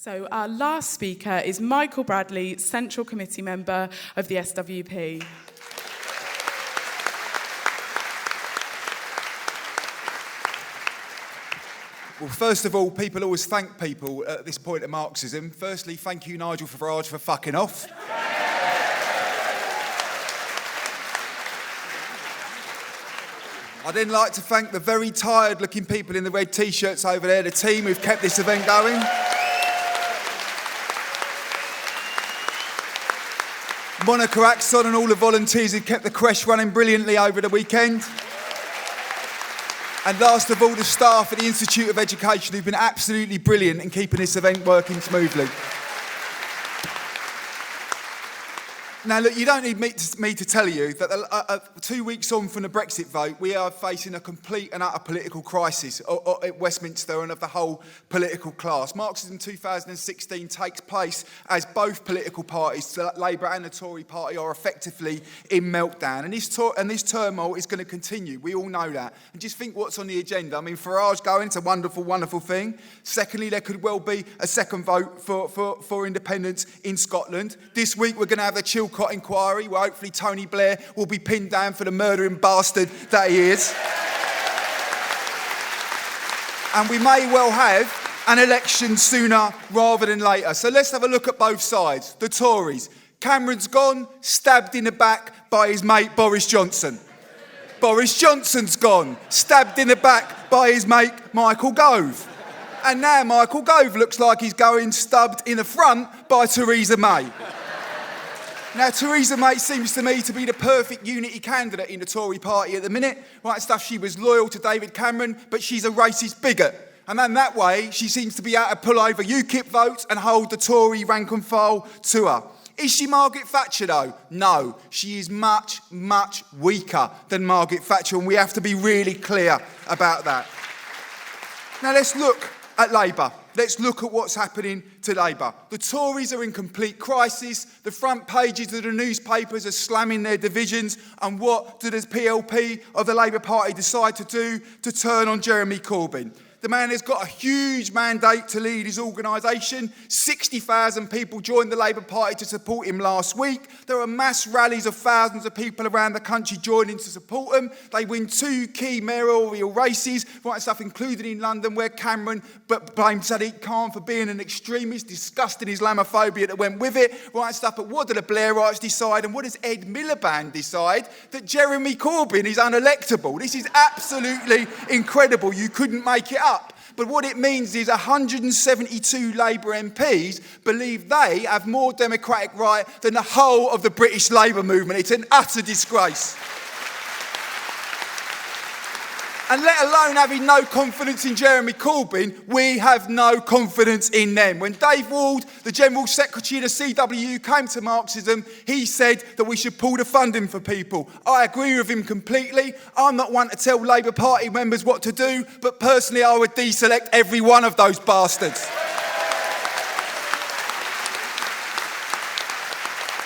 So our last speaker is Michael Bradley, Central Committee Member of the SWP. Well, first of all, people always thank people at this point of Marxism. Firstly, thank you, Nigel Farage, for fucking off. I'd then like to thank the very tired-looking people in the red T-shirts over there, the team who've kept this event going. Monica Axel and all the volunteers who kept the creche running brilliantly over the weekend. And last of all, the staff at the Institute of Education who've been absolutely brilliant in keeping this event working smoothly. Now, look, you don't need me to tell you that 2 weeks on from the Brexit vote, we are facing a complete and utter political crisis at Westminster and of the whole political class. Marxism 2016 takes place as both political parties, the Labour and the Tory party, are effectively in meltdown. And this turmoil is going to continue. We all know that. And just think what's on the agenda. I mean, Farage going, it's a wonderful, wonderful thing. Secondly, there could well be a second vote for independence in Scotland. This week, we're going to have the Chilcot inquiry, where hopefully Tony Blair will be pinned down for the murdering bastard that he is. And we may well have an election sooner rather than later. So let's have a look at both sides. The Tories. Cameron's gone, stabbed in the back by his mate Boris Johnson. Boris Johnson's gone, stabbed in the back by his mate Michael Gove. And now Michael Gove looks like he's going stabbed in the front by Theresa May. Now, Theresa May seems to me to be the perfect unity candidate in the Tory party at the minute. Right stuff, she was loyal to David Cameron, but she's a racist bigot. And then that way, she seems to be able to pull over UKIP votes and hold the Tory rank and file to her. Is she Margaret Thatcher, though? No. She is much, much weaker than Margaret Thatcher, and we have to be really clear about that. Now, let's look at Labour. Let's look at what's happening to Labour. The Tories are in complete crisis. The front pages of the newspapers are slamming their divisions. And what did the PLP of the Labour Party decide to do? To turn on Jeremy Corbyn. The man has got a huge mandate to lead his organisation. 60,000 people joined the Labour Party to support him last week. There are mass rallies of thousands of people around the country joining to support him. They win 2 key mayoral races, right stuff included in London, where Cameron blamed Sadiq Khan for being an extremist, disgusting Islamophobia that went with it, right stuff. But what do the Blairites decide, and what does Ed Miliband decide? That Jeremy Corbyn is unelectable. This is absolutely incredible. You couldn't make it up. But what it means is 172 Labour MPs believe they have more democratic right than the whole of the British Labour movement. It's an utter disgrace. And let alone having no confidence in Jeremy Corbyn, we have no confidence in them. When Dave Ward, the General Secretary of the CWU, came to Marxism, he said that we should pull the funding for people. I agree with him completely. I'm not one to tell Labour Party members what to do, but personally I would deselect every one of those bastards.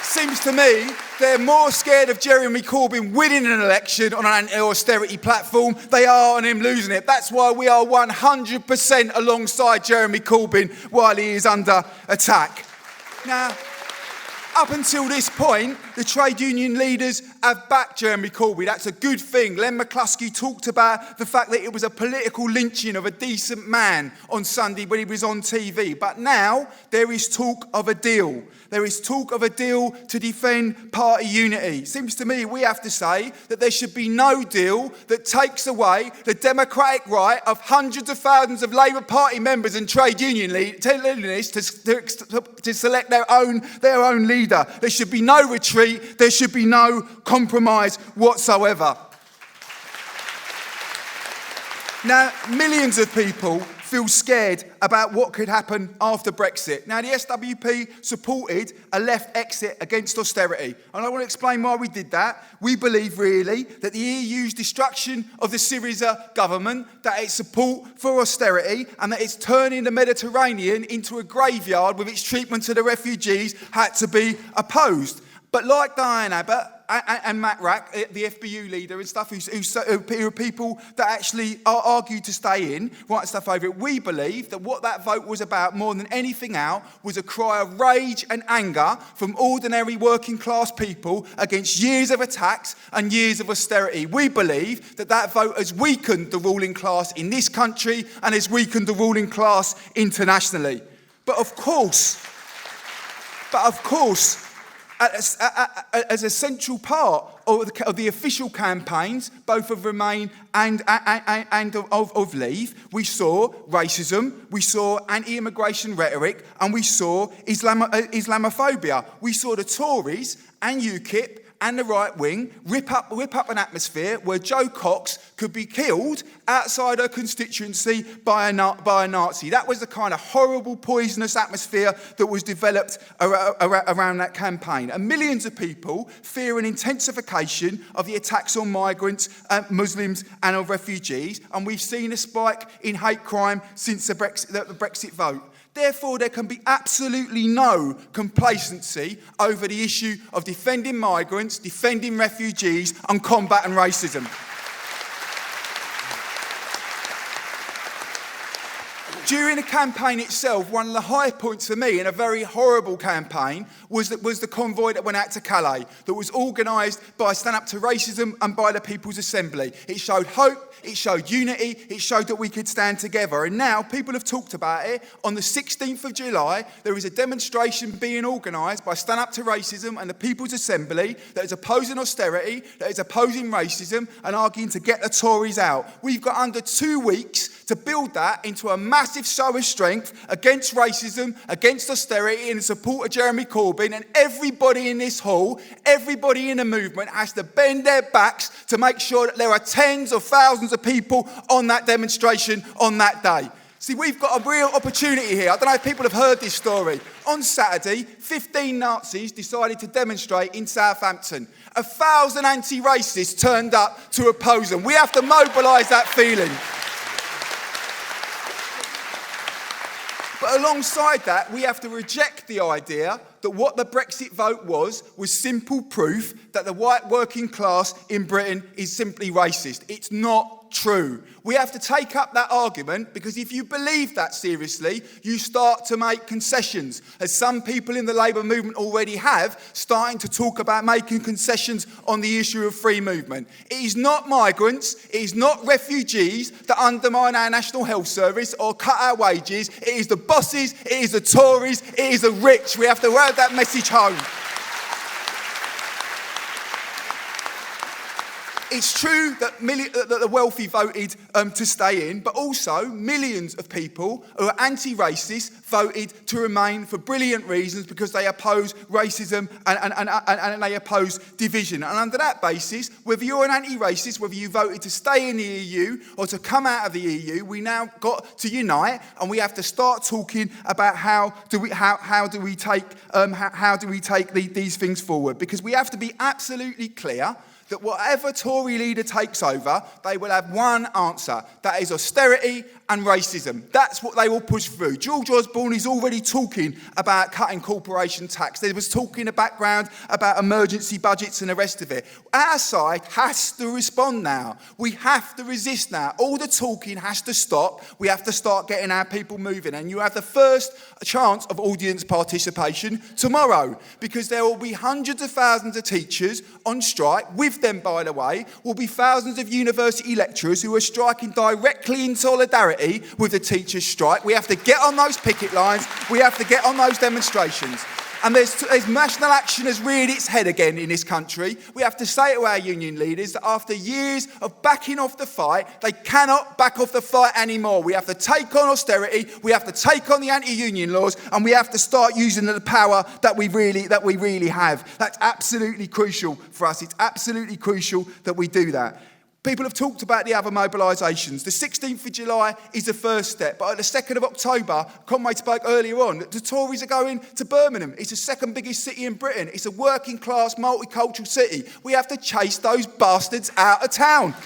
Seems to me they're more scared of Jeremy Corbyn winning an election on an anti-austerity platform they are on him losing it. That's why we are 100% alongside Jeremy Corbyn while he is under attack. Now, up until this point, the trade union leaders have backed Jeremy Corbyn. That's a good thing. Len McCluskey talked about the fact that it was a political lynching of a decent man on Sunday when he was on TV. But now there is talk of a deal. There is talk of a deal to defend party unity. It seems to me we have to say that there should be no deal that takes away the democratic right of hundreds of thousands of Labour Party members and trade unionists to select their own leader. There should be no retreat. There should be no compromise whatsoever. Now, millions of people feel scared about what could happen after Brexit. Now, the SWP supported a left exit against austerity. And I want to explain why we did that. We believe, really, that the EU's destruction of the Syriza government, that its support for austerity, and that it's turning the Mediterranean into a graveyard with its treatment of the refugees had to be opposed. But like Diane Abbott, and Matt Rack, the FBU leader and stuff, who are people that actually are argued to stay in, write stuff over it. We believe that what that vote was about more than anything else was a cry of rage and anger from ordinary working class people against years of attacks and years of austerity. We believe that that vote has weakened the ruling class in this country and has weakened the ruling class internationally. But of course, as a central part of the official campaigns, both of Remain and of Leave, we saw racism, we saw anti-immigration rhetoric, and we saw Islamophobia. We saw the Tories and UKIP and the right wing whip up an atmosphere where Jo Cox could be killed outside her constituency by a Nazi. That was the kind of horrible, poisonous atmosphere that was developed around that campaign. And millions of people fear an intensification of the attacks on migrants, Muslims and on refugees. And we've seen a spike in hate crime since the Brexit vote. Therefore, there can be absolutely no complacency over the issue of defending migrants, defending refugees, and combating racism. During the campaign itself, one of the high points for me in a very horrible campaign was the convoy that went out to Calais, that was organised by Stand Up to Racism and by the People's Assembly. It showed hope, it showed unity, it showed that we could stand together. And now people have talked about it. On the 16th of July, there is a demonstration being organised by Stand Up to Racism and the People's Assembly that is opposing austerity, that is opposing racism and arguing to get the Tories out. We've got under 2 weeks to build that into a massive show of strength against racism, against austerity, in support of Jeremy Corbyn. And everybody in this hall, everybody in the movement has to bend their backs to make sure that there are tens of thousands of people on that demonstration on that day. See, we've got a real opportunity here. I don't know if people have heard this story. On Saturday, 15 Nazis decided to demonstrate in Southampton. 1,000 anti-racists turned up to oppose them. We have to mobilise that feeling. But alongside that, we have to reject the idea that what the Brexit vote was simple proof that the white working class in Britain is simply racist. It's not true. We have to take up that argument, because if you believe that seriously, you start to make concessions, as some people in the Labour movement already have, starting to talk about making concessions on the issue of free movement. It is not migrants, it is not refugees that undermine our National Health Service or cut our wages. It is the bosses, it is the Tories, it is the rich. We have to have that message home. It's true that the wealthy voted to stay in, but also millions of people who are anti-racist voted to remain for brilliant reasons, because they oppose racism and they oppose division. And under that basis, whether you're an anti-racist, whether you voted to stay in the EU or to come out of the EU, we now got to unite, and we have to start talking about how do we take these things forward, because we have to be absolutely clear that whatever Tory leader takes over, they will have one answer. That is austerity and racism. That's what they will push through. George Osborne is already talking about cutting corporation tax. There was talk in the background about emergency budgets and the rest of it. Our side has to respond now. We have to resist now. All the talking has to stop. We have to start getting our people moving. And you have the first chance of audience participation tomorrow, because there will be hundreds of thousands of teachers on strike. With them, by the way, will be thousands of university lecturers who are striking directly in solidarity with the teachers' strike. We have to get on those picket lines. We have to get on those demonstrations. And there's national action has reared its head again in this country. We have to say to our union leaders that after years of backing off the fight, they cannot back off the fight anymore. We have to take on austerity, we have to take on the anti-union laws, and we have to start using the power that we really have. That's absolutely crucial for us. It's absolutely crucial that we do that. People have talked about the other mobilisations. The 16th of July is the first step, but at the 2nd of October, Conway spoke earlier on, the Tories are going to Birmingham. It's the second biggest city in Britain. It's a working class, multicultural city. We have to chase those bastards out of town.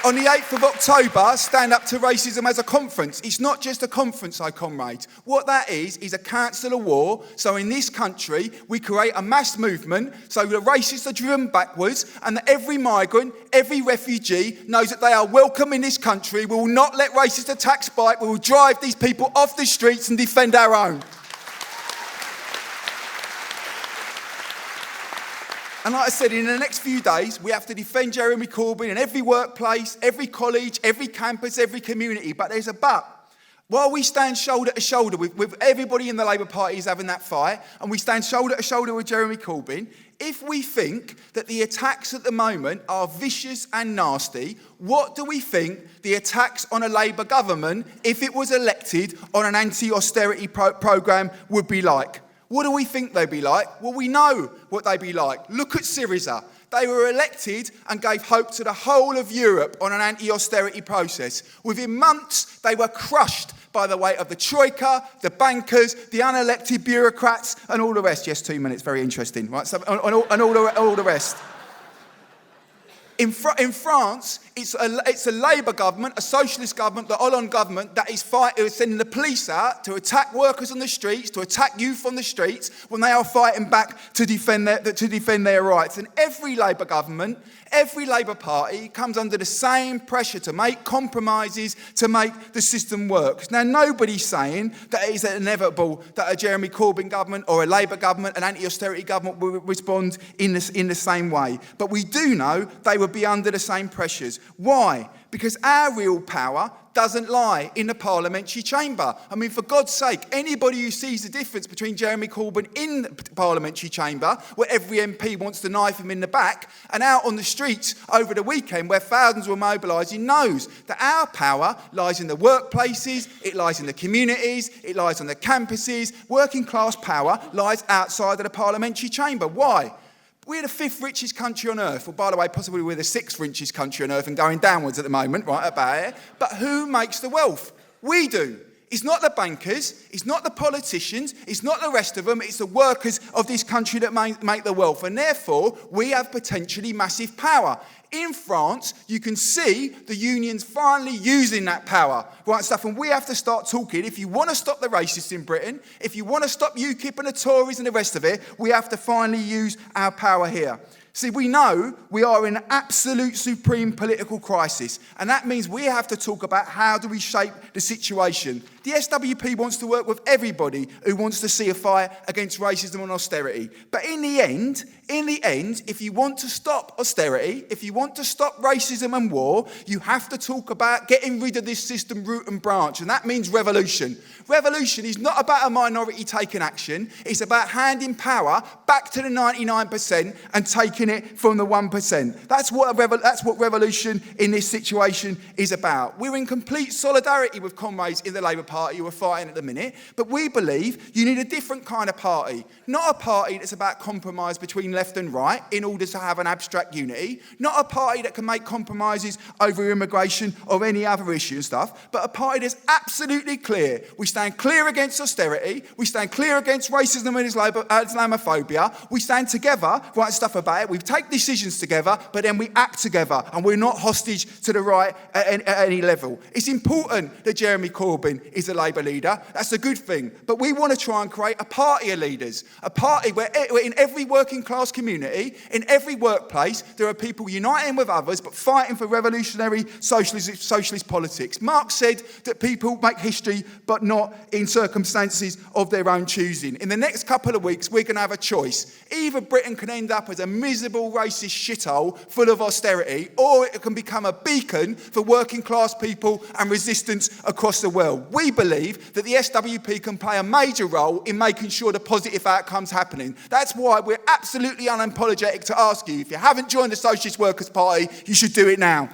On the 8th of October, Stand Up to Racism as a conference. It's not just a conference, comrades. What that is a council of war. So in this country, we create a mass movement so the racists are driven backwards and that every migrant, every refugee knows that they are welcome in this country. We will not let racist attacks bite. We will drive these people off the streets and defend our own. And like I said, in the next few days, we have to defend Jeremy Corbyn in every workplace, every college, every campus, every community. But there's a but. While we stand shoulder to shoulder with everybody in the Labour Party is having that fight, and we stand shoulder to shoulder with Jeremy Corbyn, if we think that the attacks at the moment are vicious and nasty, what do we think the attacks on a Labour government, if it was elected on an anti-austerity programme, would be like? What do we think they'd be like? Well, we know what they'd be like. Look at Syriza. They were elected and gave hope to the whole of Europe on an anti-austerity process. Within months, they were crushed by the weight of the Troika, the bankers, the unelected bureaucrats, and all the rest. Yes, 2 minutes, very interesting, right? So, and all the rest. In France, it's a Labour government, a socialist government, the Hollande government, that is sending the police out to attack workers on the streets, to attack youth on the streets, when they are fighting back to defend their rights. And every Labour government, every Labour Party comes under the same pressure to make compromises to make the system work. Now, nobody's saying that it is inevitable that a Jeremy Corbyn government or a Labour government, an anti-austerity government, will respond in the same way. But we do know they will be under the same pressures. Why? Because our real power doesn't lie in the parliamentary chamber. I mean, for God's sake, anybody who sees the difference between Jeremy Corbyn in the parliamentary chamber, where every MP wants to knife him in the back, and out on the streets over the weekend where thousands were mobilising, knows that our power lies in the workplaces, it lies in the communities, it lies on the campuses. Working class power lies outside of the parliamentary chamber. Why? We're the 5th richest country on earth. Well, by the way, possibly we're the 6th richest country on earth and going downwards at the moment, right, about it. But who makes the wealth? We do. It's not the bankers, it's not the politicians, it's not the rest of them, it's the workers of this country that make the wealth. And therefore, we have potentially massive power. In France, you can see the unions finally using that power, right stuff. And we have to start talking. If you want to stop the racists in Britain, if you want to stop UKIP and the Tories and the rest of it, we have to finally use our power here. See, we know we are in an absolute supreme political crisis, and that means we have to talk about how do we shape the situation. The SWP wants to work with everybody who wants to see a fight against racism and austerity. But in the end, if you want to stop austerity, if you want to stop racism and war, you have to talk about getting rid of this system root and branch, and that means revolution. Revolution is not about a minority taking action, it's about handing power back to the 99% and taking it from the 1%. That's what revolution in this situation is about. We're in complete solidarity with comrades in the Labour Party who are fighting at the minute, but we believe you need a different kind of party. Not a party that's about compromise between left and right in order to have an abstract unity. Not a party that can make compromises over immigration or any other issue and stuff, but a party that's absolutely clear. We stand clear against austerity. We stand clear against racism and Islamophobia. We stand together, write stuff about it. We take decisions together, but then we act together, and we're not hostage to the right at any level. It's important that Jeremy Corbyn is a Labour leader. That's a good thing. But we want to try and create a party of leaders, a party where in every working class community, in every workplace, there are people uniting with others, but fighting for revolutionary socialist politics. Marx said that people make history, but not in circumstances of their own choosing. In the next couple of weeks, we're going to have a choice. Either Britain can end up as a miserable racist shithole full of austerity, or it can become a beacon for working class people and resistance across the world. We believe that the SWP can play a major role in making sure the positive outcomes happening. That's why we're absolutely unapologetic to ask you, if you haven't joined the Socialist Workers Party, you should do it now.